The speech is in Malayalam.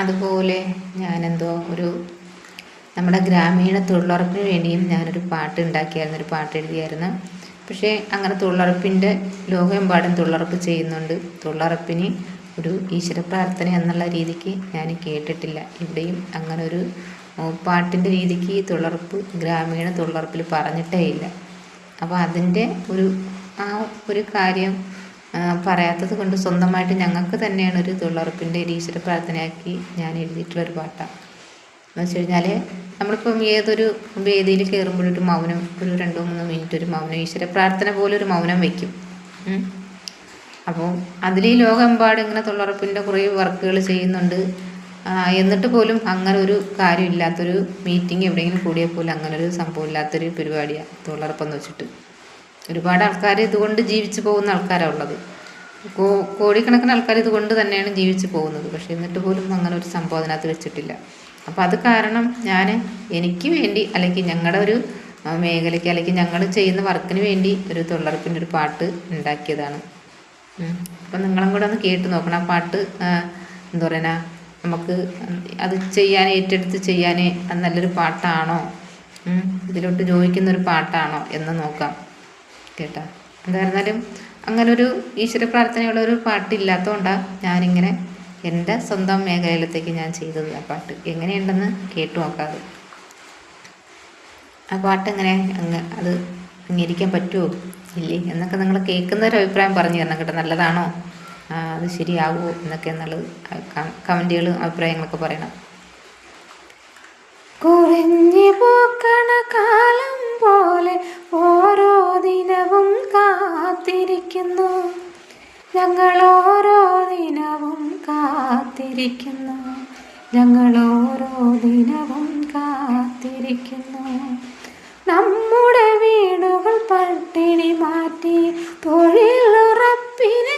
അതുപോലെ ഞാനെന്തോ നമ്മുടെ ഗ്രാമീണ തൊഴിലുറപ്പിന് വേണ്ടിയും ഞാനൊരു പാട്ട് ഉണ്ടാക്കിയായിരുന്നു, ഒരു പാട്ട് എഴുതിയായിരുന്നു. പക്ഷേ അങ്ങനെ തൊഴിലുറപ്പിൻ്റെ ലോകമെമ്പാടും തൊഴിലുറപ്പ് ചെയ്യുന്നുണ്ട്. തൊഴിലുറപ്പിന് ഒരു ഈശ്വര പ്രാർത്ഥന എന്നുള്ള രീതിക്ക് ഞാൻ കേട്ടിട്ടില്ല. ഇവിടെയും അങ്ങനെ ഒരു പാട്ടിൻ്റെ രീതിക്ക് തൊഴിലുറപ്പ് ഗ്രാമീണ തൊഴിലുറപ്പിൽ പറഞ്ഞിട്ടേ ഇല്ല. അപ്പോൾ അതിൻ്റെ ഒരു കാര്യം പറയാത്തത് കൊണ്ട് സ്വന്തമായിട്ട് ഞങ്ങൾക്ക് തന്നെയാണ് ഒരു തൊഴിലുറപ്പിൻ്റെ ഒരു ഈശ്വര പ്രാർത്ഥനയാക്കി ഞാൻ എഴുതിയിട്ടുള്ളൊരു പാട്ടാണ്. എന്ന് വെച്ച് കഴിഞ്ഞാൽ നമ്മളിപ്പം ഏതൊരു വേദിയിൽ കയറുമ്പോഴൊരു മൗനം, ഒരു 2-3 മിനിറ്റ് ഒരു മൗനം, ഈശ്വര പ്രാർത്ഥന പോലെ ഒരു മൗനം വയ്ക്കും. അപ്പോൾ അതിൽ ഈ ലോകമെമ്പാടും ഇങ്ങനെ തൊഴിലുറപ്പിൻ്റെ കുറേ വർക്കുകൾ ചെയ്യുന്നുണ്ട്. എന്നിട്ട് പോലും അങ്ങനെ ഒരു കാര്യമില്ലാത്തൊരു മീറ്റിംഗ് എവിടെയെങ്കിലും കൂടിയാൽ പോലും അങ്ങനെ ഒരു സംഭവം ഇല്ലാത്തൊരു പരിപാടിയാണ് തൊഴിലുറപ്പെന്ന് വെച്ചിട്ട്. ഒരുപാട് ആൾക്കാർ ഇതുകൊണ്ട് ജീവിച്ചു പോകുന്ന ആൾക്കാരാണ് ഉള്ളത്. കോടിക്കണക്കിന് ആൾക്കാർ ഇതുകൊണ്ട് തന്നെയാണ് ജീവിച്ചു പോകുന്നത്. പക്ഷേ എന്നിട്ട് പോലും അങ്ങനെ ഒരു സംഭവം അതിനകത്ത് വെച്ചിട്ടില്ല. അപ്പോൾ അത് കാരണം ഞാൻ എനിക്ക് വേണ്ടി, അല്ലെങ്കിൽ ഞങ്ങളുടെ ഒരു മേഖലയ്ക്ക്, അല്ലെങ്കിൽ ഞങ്ങൾ ചെയ്യുന്ന വർക്കിന് വേണ്ടി ഒരു തൊഴിലുറപ്പിൻ്റെ ഒരു പാട്ട് ഉണ്ടാക്കിയതാണ്. അപ്പം നിങ്ങളും കൂടെ ഒന്ന് കേട്ട് നോക്കണം. ആ പാട്ട് എന്താ പറയുക, നമുക്ക് അത് ഏറ്റെടുത്ത് ചെയ്യാൻ നല്ലൊരു പാട്ടാണോ, ഇതിലോട്ട് ചോദിക്കുന്നൊരു പാട്ടാണോ എന്ന് നോക്കാം കേട്ടോ. എന്തായിരുന്നാലും അങ്ങനൊരു ഈശ്വര പ്രാർത്ഥനയുള്ളൊരു പാട്ടില്ലാത്തതുകൊണ്ടാണ് ഞാനിങ്ങനെ എൻ്റെ സ്വന്തം മേഖലയിലത്തേക്ക് ഞാൻ ചെയ്തത്. ആ പാട്ട് എങ്ങനെയുണ്ടെന്ന് കേട്ടു നോക്കാതെ. ആ പാട്ട് എങ്ങനെ അത് അംഗീകരിക്കാൻ പറ്റുമോ ഇല്ലേ എന്നൊക്കെ നിങ്ങൾ കേൾക്കുന്നൊരു അഭിപ്രായം പറഞ്ഞു തരണം കേട്ടോ. നല്ലതാണോ, അത് ശരിയാവുമോ എന്നൊക്കെ എന്നുള്ളത് കമൻറ്റുകളും അഭിപ്രായങ്ങളൊക്കെ പറയണം. കുറഞ്ഞു പോക്കണ കാലം പോലെ ഓരോ ദിനവും കാത്തിരിക്കുന്നു ഞങ്ങൾ, ഓരോ ദിനവും കാത്തിരിക്കുന്നു ഞങ്ങൾ, ഓരോ ദിനവും കാത്തിരിക്കുന്നു. നമ്മുടെ വീടുകൾ പട്ടിണി മാറ്റി തൊഴിലുറപ്പിന്